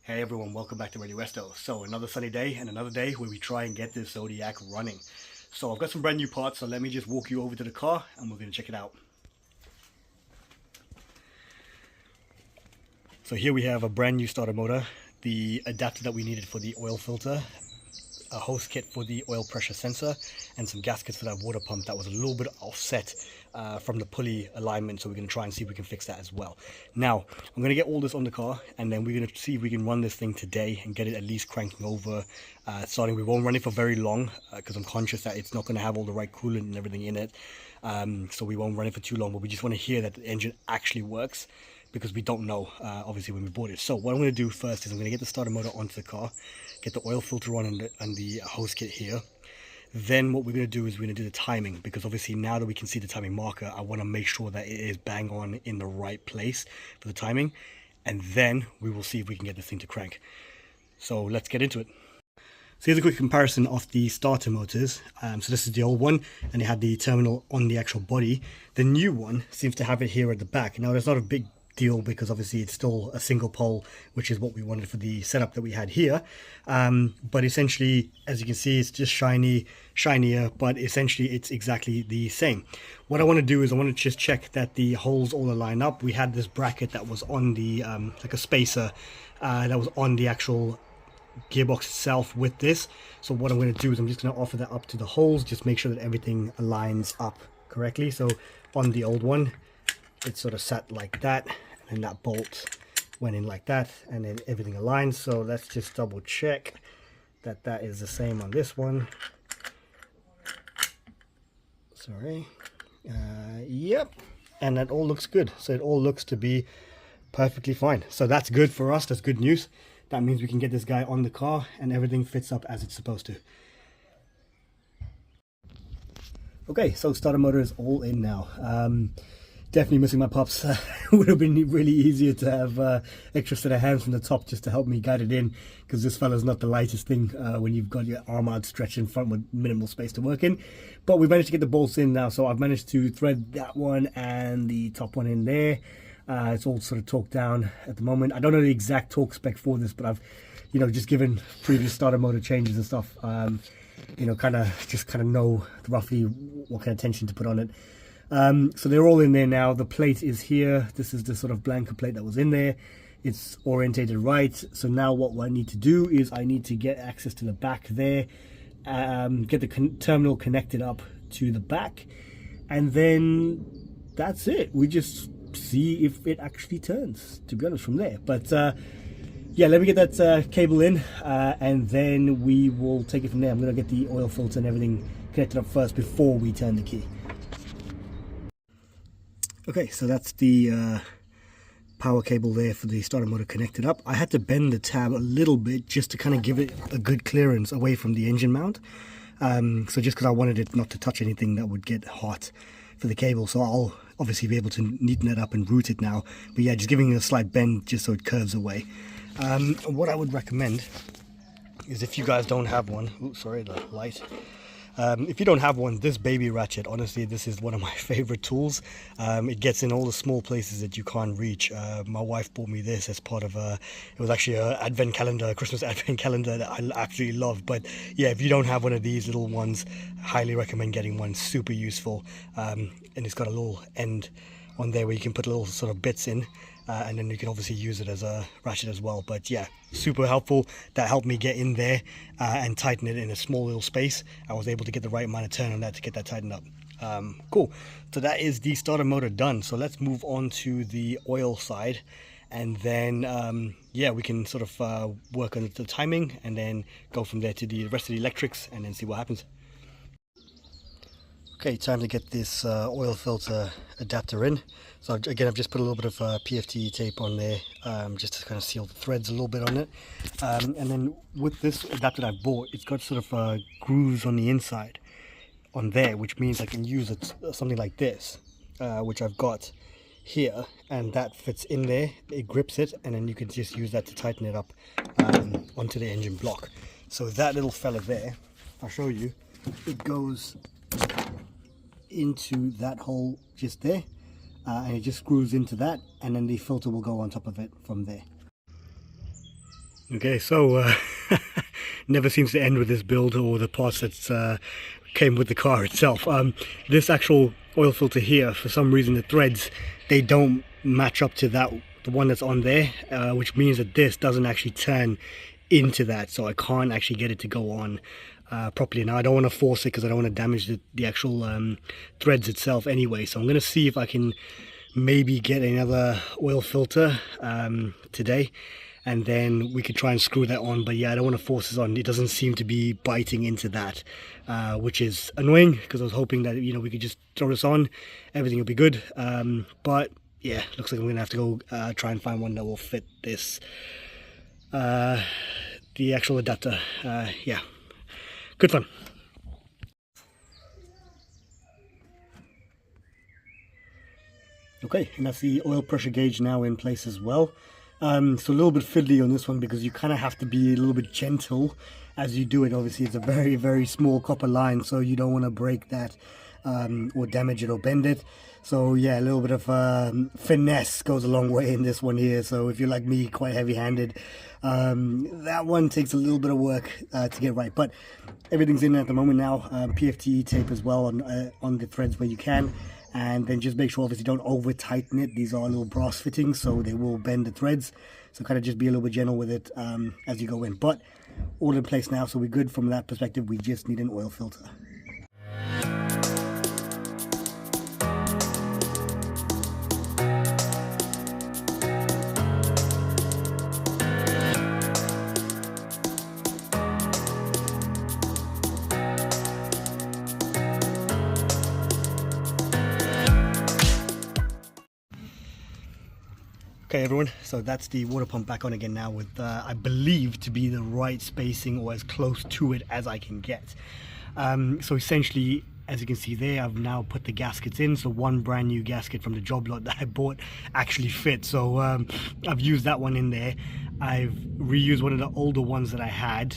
Hey everyone, welcome back to Radio Resto. So another sunny day and another day where we try and get this Zodiac running. So I've got some brand new parts, so let me just walk you over to the car and we're going to check it out. So here we have a brand new starter motor, the adapter that we needed for the oil filter, a hose kit for the oil pressure sensor, and some gaskets for that water pump that was a little bit offset from the pulley alignment, so we're going to try and see if we can fix that as well. Now I'm going to get all this on the car and then we're going to see if we can run this thing today and get it at least cranking over. Starting, we won't run it for very long because I'm conscious that it's not going to have all the right coolant and everything in it, so we won't run it for too long, but we just want to hear that the engine actually works, because we don't know obviously when we bought it. So what I'm going to do first is I'm going to get the starter motor onto the car, get the oil filter on and the hose kit here. Then what we're going to do is we're going to do the timing, because obviously now that we can see the timing marker, I want to make sure that it is bang on in the right place for the timing, and then we will see if we can get this thing to crank. So let's get into it. So here's a quick comparison of the starter motors. So this is the old one, and it had the terminal on the actual body. The new one seems to have it here at the back. Now, there's not a big deal because obviously it's still a single pole, which is what we wanted for the setup that we had here, but essentially, as you can see, it's just shinier, but essentially it's exactly the same. What I want to do is I want to just check that the holes all align up. We had this bracket that was on the like a spacer that was on the actual gearbox itself with this. So what I'm going to do is I'm just going to offer that up to the holes, just make sure that everything aligns up correctly. So on the old one, it's sort of sat like that, and that bolt went in like that, and then everything aligns. So let's just double check that that is the same on this one. Sorry. Yep, and that all looks good. So it all looks to be perfectly fine. So that's good for us. That's good news. That means we can get this guy on the car and everything fits up as it's supposed to. Okay, so starter motor is all in now. Definitely missing my pups. It would have been really easier to have extra set of hands from the top just to help me guide it in, because this fella's not the lightest thing when you've got your arm outstretched in front with minimal space to work in. But we've managed to get the bolts in now, so I've managed to thread that one and the top one in there. It's all sort of torqued down at the moment. I don't know the exact torque spec for this, but I've, just given previous starter motor changes and stuff, kind of know roughly what kind of tension to put on it. So they're all in there now. The plate is here. This is the sort of blanker plate that was in there. It's orientated right. So now what I need to do is I need to get access to the back there, get the terminal connected up to the back, and then that's it. We just see if it actually turns, to be honest, from there. But yeah, let me get that cable in, and then we will take it from there. I'm going to get the oil filter and everything connected up first before we turn the key. Okay, so that's the power cable there for the starter motor connected up. I had to bend the tab a little bit just to kind of give it a good clearance away from the engine mount. So just because I wanted it not to touch anything that would get hot for the cable. So I'll obviously be able to neaten it up and route it now. But yeah, just giving it a slight bend just so it curves away. What I would recommend is, if you guys don't have one, oops, sorry, the light. If you don't have one, this baby ratchet, honestly, this is one of my favorite tools. It gets in all the small places that you can't reach. My wife bought me this as part of it was actually a advent calendar, Christmas advent calendar that I absolutely love. But yeah, if you don't have one of these little ones, highly recommend getting one. Super useful. And it's got a little end on there where you can put little sort of bits in. And then you can obviously use it as a ratchet as well. But yeah, super helpful. That helped me get in there and tighten it in a small little space. I was able to get the right amount of turn on that to get that tightened up. Cool. So that is the starter motor done. So let's move on to the oil side, and then yeah, we can sort of work on the timing and then go from there to the rest of the electrics and then see what happens. Okay, time to get this oil filter adapter in. So again, I've just put a little bit of PFT tape on there just to kind of seal the threads a little bit on it. And then with this adapter I bought, it's got sort of grooves on the inside on there, which means I can use it, something like this, which I've got here, and that fits in there. It grips it, and then you can just use that to tighten it up onto the engine block. So that little fella there, I'll show you, it goes into that hole just there, and it just screws into that, and then the filter will go on top of it from there. Okay, so never seems to end with this build or the parts that came with the car itself. This actual oil filter here, for some reason the threads, they don't match up to that, the one that's on there, which means that this doesn't actually turn into that, so I can't actually get it to go on properly. Now I don't want to force it because I don't want to damage the actual threads itself anyway, so I'm going to see if I can maybe get another oil filter today, and then we could try and screw that on. But yeah, I don't want to force this on. It doesn't seem to be biting into that, which is annoying because I was hoping that, you know, we could just throw this on, everything will be good. But yeah, looks like I'm gonna have to go try and find one that will fit this, the actual adapter. Yeah, good fun. Okay, and that's the oil pressure gauge now in place as well. So a little bit fiddly on this one because you kind of have to be a little bit gentle as you do it. Obviously it's a very, very small copper line, so you don't want to break that or damage it or bend it. So yeah, a little bit of finesse goes a long way in this one here. So if you're like me, quite heavy-handed, that one takes a little bit of work to get right. But everything's in at the moment now. PFTE tape as well on the threads where you can. And then just make sure, obviously, don't over tighten it. These are little brass fittings, so they will bend the threads. So kind of just be a little bit gentle with it as you go in. But all in place now, so we're good from that perspective. We just need an oil filter. Okay everyone, so that's the water pump back on again now with I believe to be the right spacing or as close to it as I can get. So essentially, as you can see there, I've now put the gaskets in. So one brand new gasket from the job lot that I bought actually fit. So I've used that one in there. I've reused one of the older ones that I had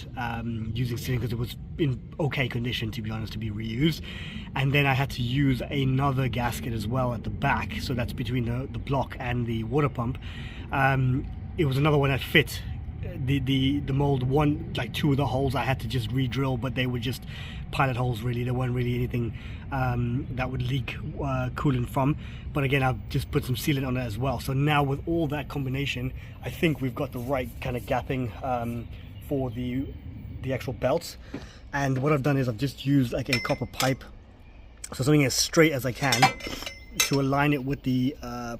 using steel because it was in okay condition, to be honest, to be reused. And then I had to use another gasket as well at the back, so that's between the block and the water pump. It was another one that fit the mold. One, like two of the holes I had to just re-drill, but they were just pilot holes really. There weren't really anything that would leak coolant from. But again, I've just put some sealant on it as well. So now with all that combination, I think we've got the right kind of gapping for the actual belts. And what I've done is I've just used like a copper pipe, so something as straight as I can, to align it with the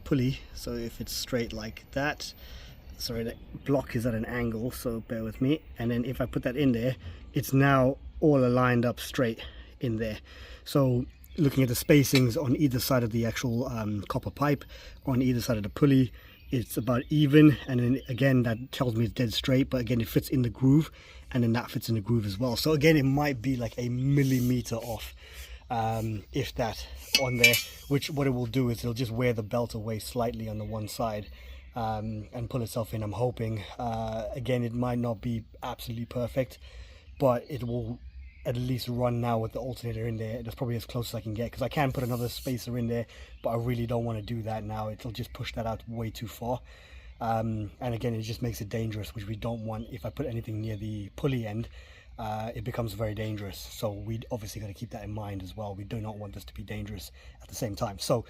pulley. So if it's straight like that, sorry, the block is at an angle, so bear with me. And then if I put that in there, it's now all aligned up straight in there. So looking at the spacings on either side of the actual copper pipe, on either side of the pulley, it's about even. And then again, that tells me it's dead straight, but again, it fits in the groove, and then that fits in the groove as well. So again, it might be like a millimeter off, if that, on there, which what it will do is it'll just wear the belt away slightly on the one side and pull itself in. I'm hoping, again, it might not be absolutely perfect, but it will at least run now with the alternator in there. That's probably as close as I can get, because I can put another spacer in there, but I really don't want to do that now. It'll just push that out way too far, and again, it just makes it dangerous, which we don't want. If I put anything near the pulley end, it becomes very dangerous. So we obviously got to keep that in mind as well. We do not want this to be dangerous at the same time. So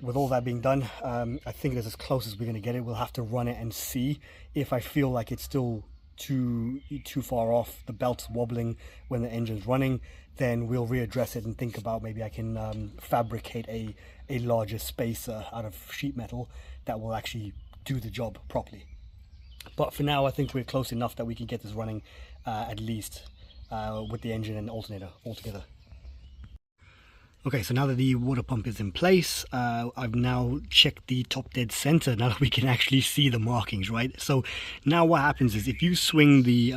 with all that being done, I think that's as close as we're going to get it. We'll have to run it and see. If I feel like it's still too far off, the belt's wobbling when the engine's running, then we'll readdress it and think about maybe I can fabricate a larger spacer out of sheet metal that will actually do the job properly. But for now, I think we're close enough that we can get this running at least with the engine and alternator all together. Okay, so now that the water pump is in place, I've now checked the top dead center, now that we can actually see the markings, right? So now what happens is if you swing the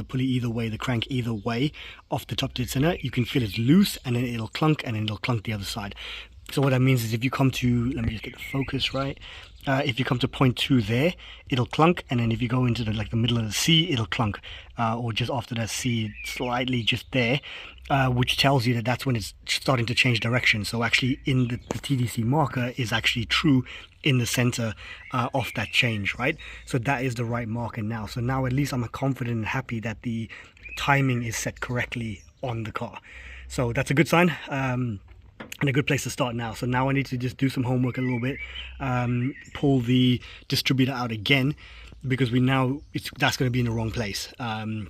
pulley either way, the crank either way, off the top dead center, you can feel it's loose, and then it'll clunk, and then it'll clunk the other side. So what that means is if you come to, let me just get the focus right, if you come to point 2 there, it'll clunk, and then if you go into the middle of the C, it'll clunk, or just after that C, slightly just there, which tells you that that's when it's starting to change direction. So actually in the TDC marker is actually true in the center of that change, right? So that is the right marker now. So now at least I'm confident and happy that the timing is set correctly on the car. So that's a good sign. And a good place to start now. So now I need to just do some homework a little bit, pull the distributor out again, because that's going to be in the wrong place,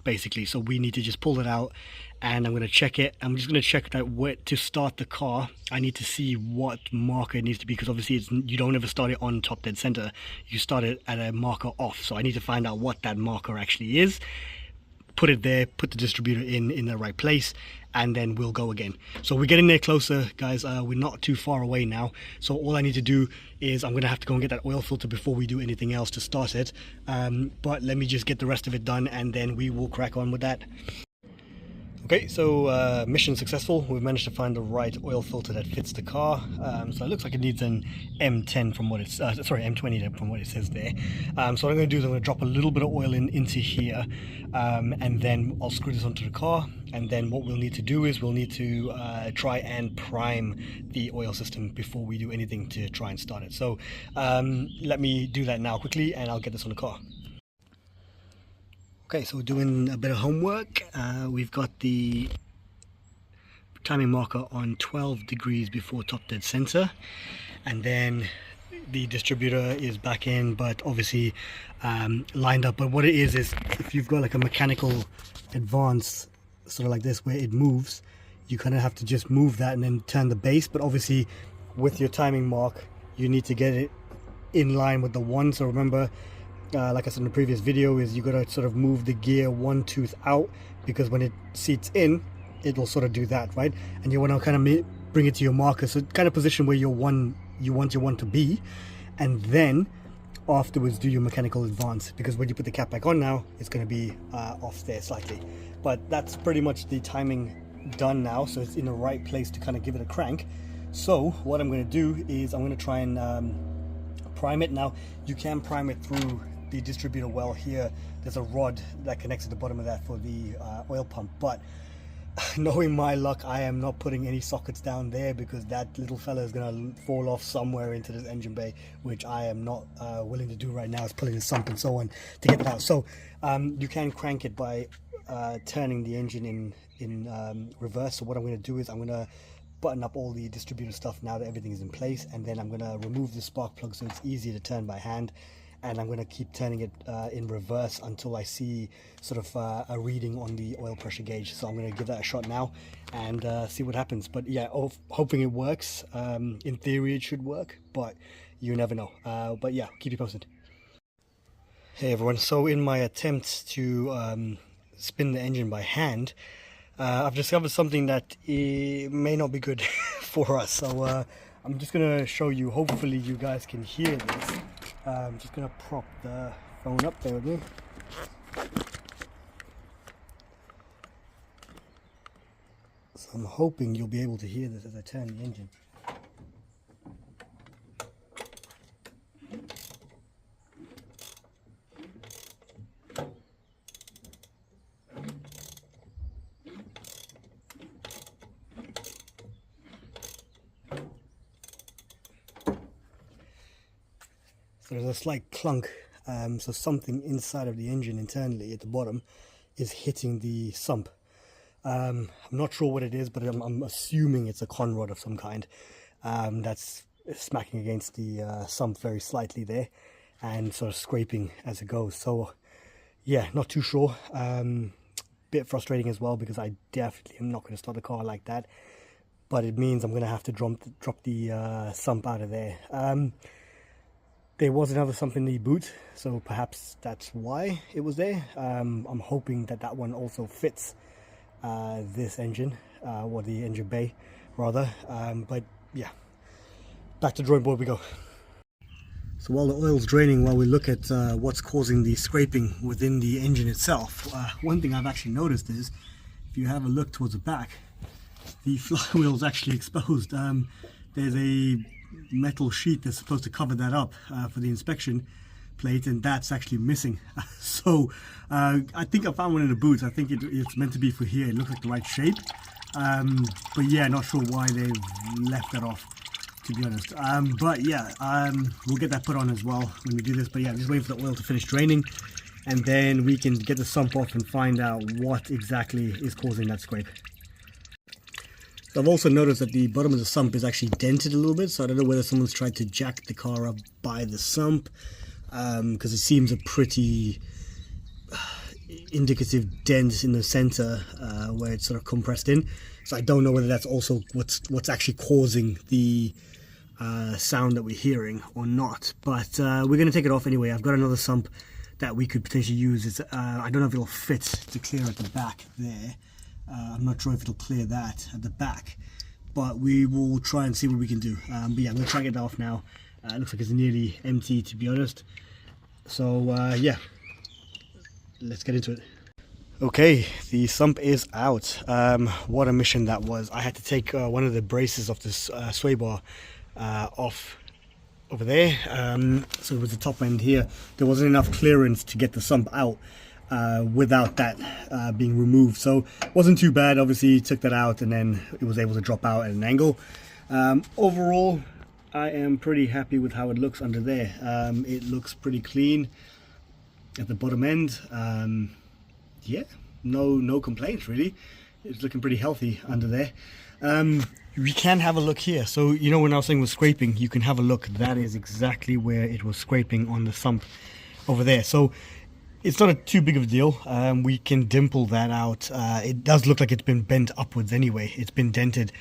basically. So we need to just pull it out, and I'm going to check it. I'm just going to check that where to start the car. I need to see what marker it needs to be, because obviously you don't ever start it on top dead center. You start it at a marker off. So I need to find out what that marker actually is, put it there, put the distributor in the right place, and then we'll go again. So we're getting there closer, guys. We're not too far away now. So all I need to do is I'm gonna have to go and get that oil filter before we do anything else to start it. But let me just get the rest of it done, and then we will crack on with that. Okay, so mission successful. We've managed to find the right oil filter that fits the car. So it looks like it needs an M10 from what it's, sorry, M20 from what it says there. So what I'm going to do is I'm going to drop a little bit of oil into here, and then I'll screw this onto the car. And then what we'll need to do is we'll need to try and prime the oil system before we do anything to try and start it. So let me do that now quickly, and I'll get this on the car. Okay, so we're doing a bit of homework. We've got the timing marker on 12 degrees before top dead center, and then the distributor is back in, but obviously lined up. But what it is if you've got like a mechanical advance, sort of like this, where it moves, you kind of have to just move that and then turn the base. But obviously with your timing mark, you need to get it in line with the one. So remember, like I said in the previous video, is you got to sort of move the gear one tooth out, because when it seats in, it'll sort of do that, right? And you want to kind of bring it to your marker, so kind of position where you want your one to be, and then afterwards do your mechanical advance, because when you put the cap back on now, it's going to be off there slightly. But that's pretty much the timing done now, so it's in the right place to kind of give it a crank. So what I'm going to do is I'm going to try and prime it. Now you can prime it through the distributor well here. There's a rod that connects at the bottom of that for the oil pump, but knowing my luck, I am not putting any sockets down there, because that little fella is going to fall off somewhere into this engine bay, which I am not willing to do right now. Is pulling the sump and so on to get it out. So you can crank it by turning the engine in reverse. So what I'm going to do is I'm going to button up all the distributor stuff now that everything is in place, and then I'm going to remove the spark plug so it's easier to turn by hand, and I'm going to keep turning it in reverse until I see sort of a reading on the oil pressure gauge. So I'm going to give that a shot now and see what happens. But yeah, hoping it works. In theory it should work, but you never know. But yeah, keep you posted. Hey everyone, so in my attempt to spin the engine by hand, I've discovered something that may not be good for us. So I'm just going to show you, hopefully you guys can hear this. I'm just going to prop the phone up there with me. So I'm hoping you'll be able to hear this as I turn the engine. So there's a slight clunk, so something inside of the engine internally at the bottom is hitting the sump. I'm not sure what it is, but I'm assuming it's a con rod of some kind that's smacking against the sump very slightly there and sort of scraping as it goes. So yeah, not too sure. Bit frustrating as well, because I definitely am not going to start the car like that, but it means I'm going to have to drop the sump out of there. There was another sump in the boot, so perhaps that's why it was there. I'm hoping that that one also fits this engine, or the engine bay rather. But yeah, back to the drawing board we go. So while the oil's draining, while we look at what's causing the scraping within the engine itself, one thing I've actually noticed is, if you have a look towards the back, the flywheel's actually exposed. There's a metal sheet that's supposed to cover that up for the inspection plate, and that's actually missing. So I think I found one in the boots. I think it's meant to be for here. It looks like the right shape, but yeah, not sure why they've left that off, to be honest. But yeah, we'll get that put on as well when we do this. But yeah, just waiting for the oil to finish draining, and then we can get the sump off and find out what exactly is causing that scrape. So I've also noticed that the bottom of the sump is actually dented a little bit, so I don't know whether someone's tried to jack the car up by the sump, because it seems a pretty indicative dent in the center where it's sort of compressed in. So I don't know whether that's also what's actually causing the sound that we're hearing or not. But we're going to take it off anyway. I've got another sump that we could potentially use. It's, I don't know if it'll fit to clear at the back there. I'm not sure if it'll clear that at the back, but we will try and see what we can do. But yeah, I'm going to try and get that off now. It looks like it's nearly empty, to be honest. So yeah, let's get into it. Okay, the sump is out. What a mission that was. I had to take one of the braces of this sway bar off over there. So it was the top end here. There wasn't enough clearance to get the sump out without that being removed. So it wasn't too bad. Obviously took that out and then it was able to drop out at an angle. Overall, I am pretty happy with how it looks under there. It looks pretty clean at the bottom end. Yeah, no complaints really. It's looking pretty healthy under there. We can have a look here. So you know, when I was saying was scraping, you can have a look. That is exactly where it was scraping on the sump over there. So it's not too big of a deal. We can dimple that out. It does look like it's been bent upwards anyway. It's been dented.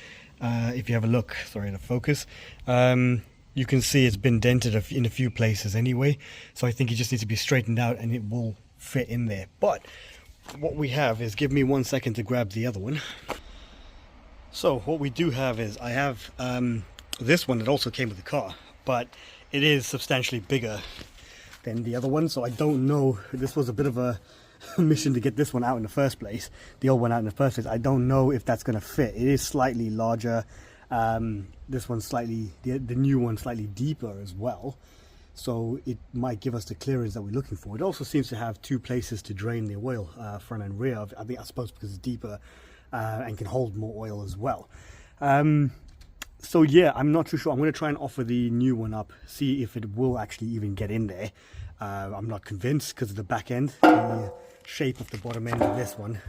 If you have a look, sorry to focus, you can see it's been dented in a few places anyway. So I think it just needs to be straightened out and it will fit in there. But what we have is, give me 1 second to grab the other one. So what we do have is, I have this one that also came with the car, but it is substantially bigger than the other one. So I don't know, this was a bit of a mission to get this one out in the first place, the old one out in the first place. I don't know if that's going to fit. It is slightly larger. This one's slightly, the new one slightly deeper as well. So it might give us the clearance that we're looking for. It also seems to have two places to drain the oil, front and rear. I suppose because it's deeper and can hold more oil as well. So yeah, I'm not too sure. I'm going to try and offer the new one up, see if it will actually even get in there. I'm not convinced because of the back end, the shape of the bottom end of this one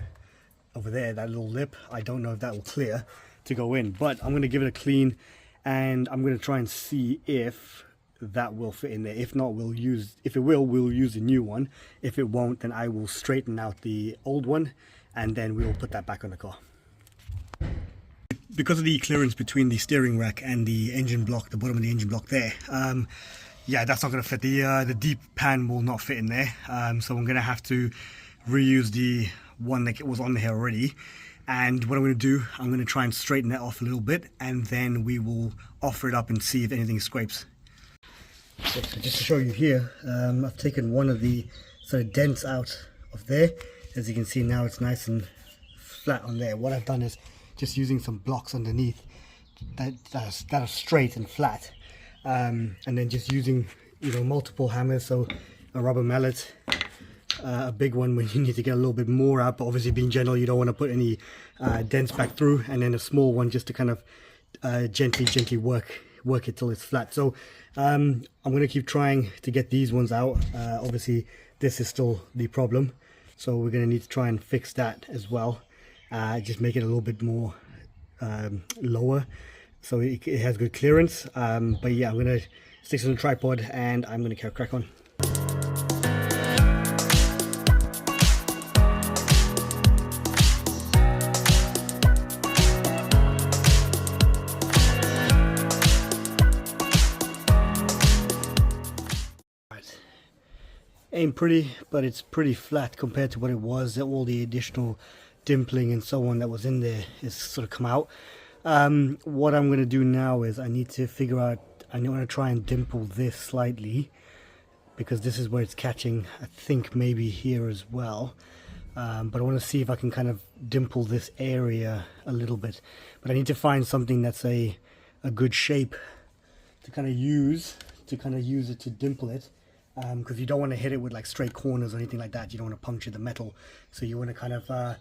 over there, that little lip. I don't know if that will clear to go in, but I'm going to give it a clean and I'm going to try and see if that will fit in there. If not, we'll use the new one. If it won't, then I will straighten out the old one and then we'll put that back on the car. Because of the clearance between the steering rack and the engine block, the bottom of the engine block there, yeah, that's not going to fit. The deep pan will not fit in there, so I'm going to have to reuse the one that was on here already. And what I'm going to do, I'm going to try and straighten that off a little bit and then we will offer it up and see if anything scrapes. So just to show you here, I've taken one of the sort of dents out of there. As you can see now, it's nice and flat on there. What I've done is just using some blocks underneath that are straight and flat, and then just using, you know, multiple hammers. So a rubber mallet, a big one when you need to get a little bit more out, but obviously being general, you don't want to put any dents back through, and then a small one just to kind of gently work it till it's flat. So I'm going to keep trying to get these ones out. Obviously this is still the problem, so we're going to need to try and fix that as well. Just make it a little bit more lower so it has good clearance. But yeah, I'm going to stick it on the tripod and I'm going to crack on. Ain't pretty, but it's pretty flat compared to what it was. All the additional dimpling and so on that was in there is sort of come out. What I'm going to do now is I need to figure out, I'm going to try and dimple this slightly because this is where it's catching. I think maybe here as well, but I want to see if I can kind of dimple this area a little bit. But I need to find something that's a good shape to kind of use it to dimple it, because you don't want to hit it with like straight corners or anything like that. You don't want to puncture the metal, so you want to kind of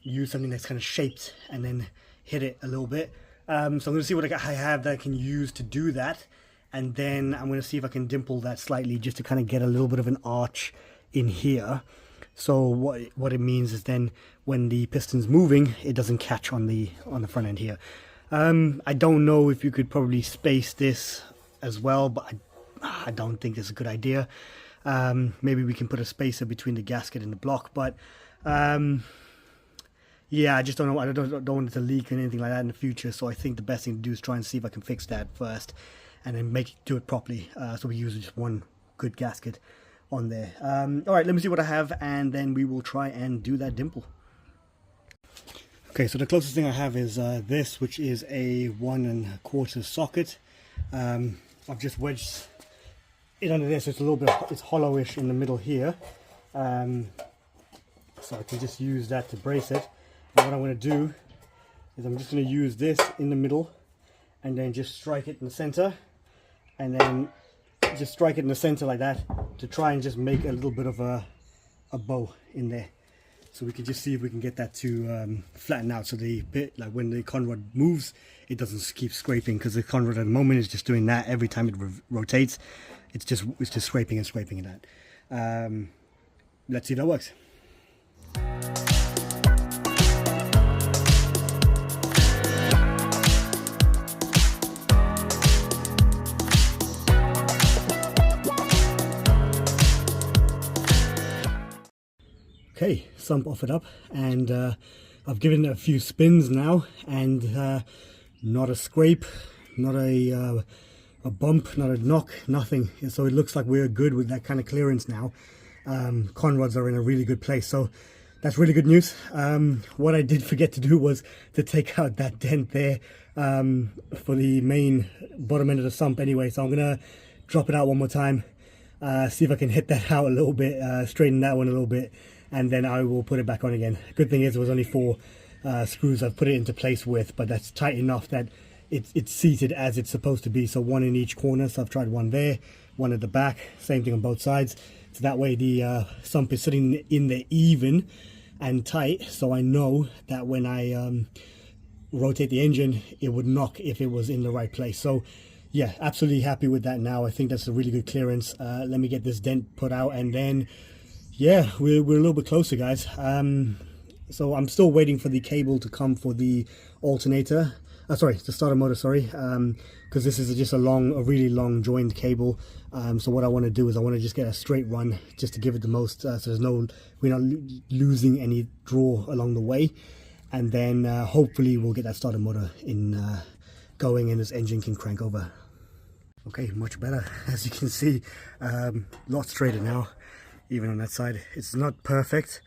use something that's kind of shaped and then hit it a little bit. So I'm going to see what I have that I can use to do that, and then I'm going to see if I can dimple that slightly just to kind of get a little bit of an arch in here. So what it means is then when the piston's moving, it doesn't catch on the front end here. I don't know if you could probably space this as well, but I don't think it's a good idea. Maybe we can put a spacer between the gasket and the block, but yeah, I just don't know. I don't want it to leak or anything like that in the future. So I think the best thing to do is try and see if I can fix that first, and then do it properly. So we use just one good gasket on there. All right, let me see what I have, and then we will try and do that dimple. Okay, so the closest thing I have is this, which is a 1 1/4 socket. I've just wedged it under there, so it's a little bit, it's hollowish in the middle here. So I can just use that to brace it. And what I'm going to do is I'm just going to use this in the middle, and then just strike it in the center, and then just strike it in the center like that to try and just make a little bit of a bow in there. So we can just see if we can get that to flatten out, so the bit, like when the conrod moves, it doesn't keep scraping, because the conrod at the moment is just doing that every time it rotates. It's just scraping and scraping at that. Let's see if that works. Okay, sump off it up, and I've given it a few spins now, and not a scrape, not a bump, not a knock, nothing. And so it looks like we're good with that kind of clearance now. Conrods are in a really good place, so that's really good news. What I did forget to do was to take out that dent there for the main bottom end of the sump anyway, so I'm gonna drop it out one more time, see if I can hit that out a little bit, straighten that one a little bit, and then I will put it back on again. Good thing is it was only 4 screws I've put it into place with, but that's tight enough that it's seated as it's supposed to be. So 1 in each corner, so I've tried 1 there, 1 at the back, same thing on both sides. So that way the sump is sitting in there even and tight, so I know that when I rotate the engine, it would knock if it was in the right place. So yeah, absolutely happy with that now. I think that's a really good clearance. Let me get this dent put out, and then yeah, we're a little bit closer, guys. So I'm still waiting for the cable to come for the alternator. Sorry, the starter motor, sorry, because this is just a really long joined cable. So what I want to do is I want to just get a straight run, just to give it the most, so we're not losing any draw along the way, and then hopefully we'll get that starter motor in going, and this engine can crank over. Okay, much better, as you can see, a lot straighter now. Even on that side, it's not perfect.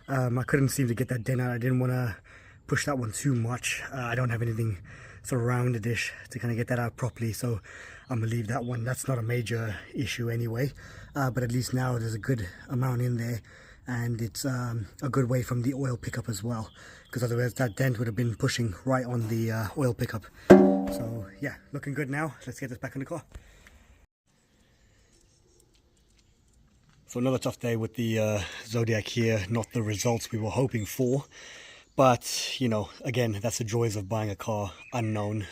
I couldn't seem to get that dent out. I didn't want to push that one too much. I don't have anything sort of round-ish to kind of get that out properly, so I'm gonna leave that one. That's not a major issue anyway, but at least now there's a good amount in there, and it's a good way from the oil pickup as well, because otherwise that dent would have been pushing right on the oil pickup. So yeah, looking good now. Let's get this back in the car. So another tough day with the Zodiac here, not the results we were hoping for, but you know, again, that's the joys of buying a car unknown.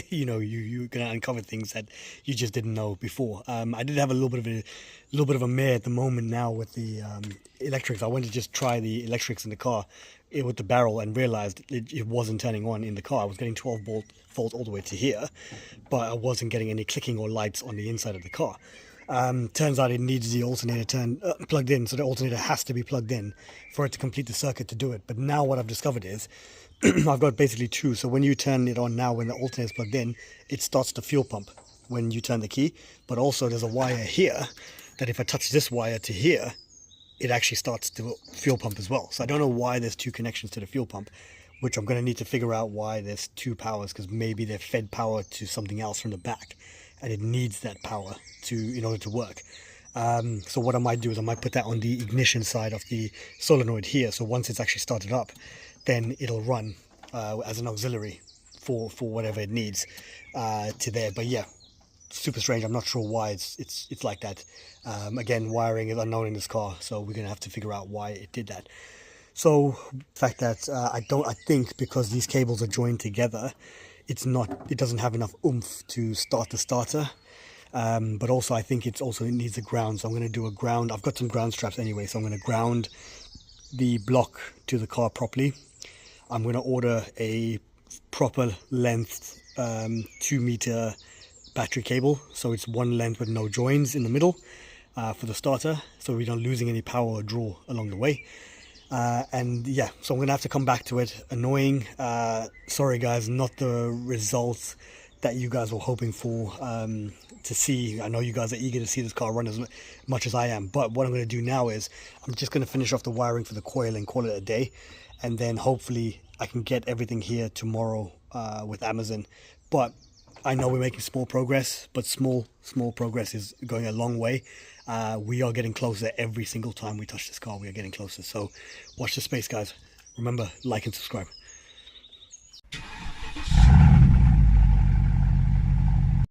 You know, you're gonna uncover things that you just didn't know before. I did have a little bit of a mare at the moment now with the electrics. I went to just try the electrics in the car with the barrel, and realized it wasn't turning on in the car. I was getting 12 volts all the way to here, but I wasn't getting any clicking or lights on the inside of the car. Turns out it needs the alternator plugged in, so the alternator has to be plugged in for it to complete the circuit to do it. But now what I've discovered is I've got basically 2. So when you turn it on now, when the alternator is plugged in, it starts the fuel pump when you turn the key. But also there's a wire here that if I touch this wire to here, it actually starts the fuel pump as well. So I don't know why there's 2 connections to the fuel pump, which I'm going to need to figure out why there's 2 powers, because maybe they're fed power to something else from the back, and it needs that power in order to work. So what I might do is I might put that on the ignition side of the solenoid here, so once it's actually started up, then it'll run as an auxiliary for whatever it needs to there. But yeah, super strange. I'm not sure why it's like that. Again, wiring is unknown in this car, so we're gonna have to figure out why it did that. So the fact that I think because these cables are joined together, it doesn't have enough oomph to start the starter. But also I think it needs a ground, so I'm going to do a ground. I've got some ground straps anyway, so I'm going to ground the block to the car properly. I'm going to order a proper length 2-meter battery cable, so it's one length with no joins in the middle for the starter, so we're not losing any power or draw along the way. And yeah, so I'm gonna have to come back to it. Annoying. Sorry guys, not the results that you guys were hoping for to see. I know you guys are eager to see this car run as much as I am, but what I'm going to do now is I'm just going to finish off the wiring for the coil and call it a day, and then hopefully I can get everything here tomorrow with Amazon. But I know we're making small progress, but small progress is going a long way. We are getting closer every single time we touch this car. We are getting closer, so watch the space guys. Remember, like and subscribe.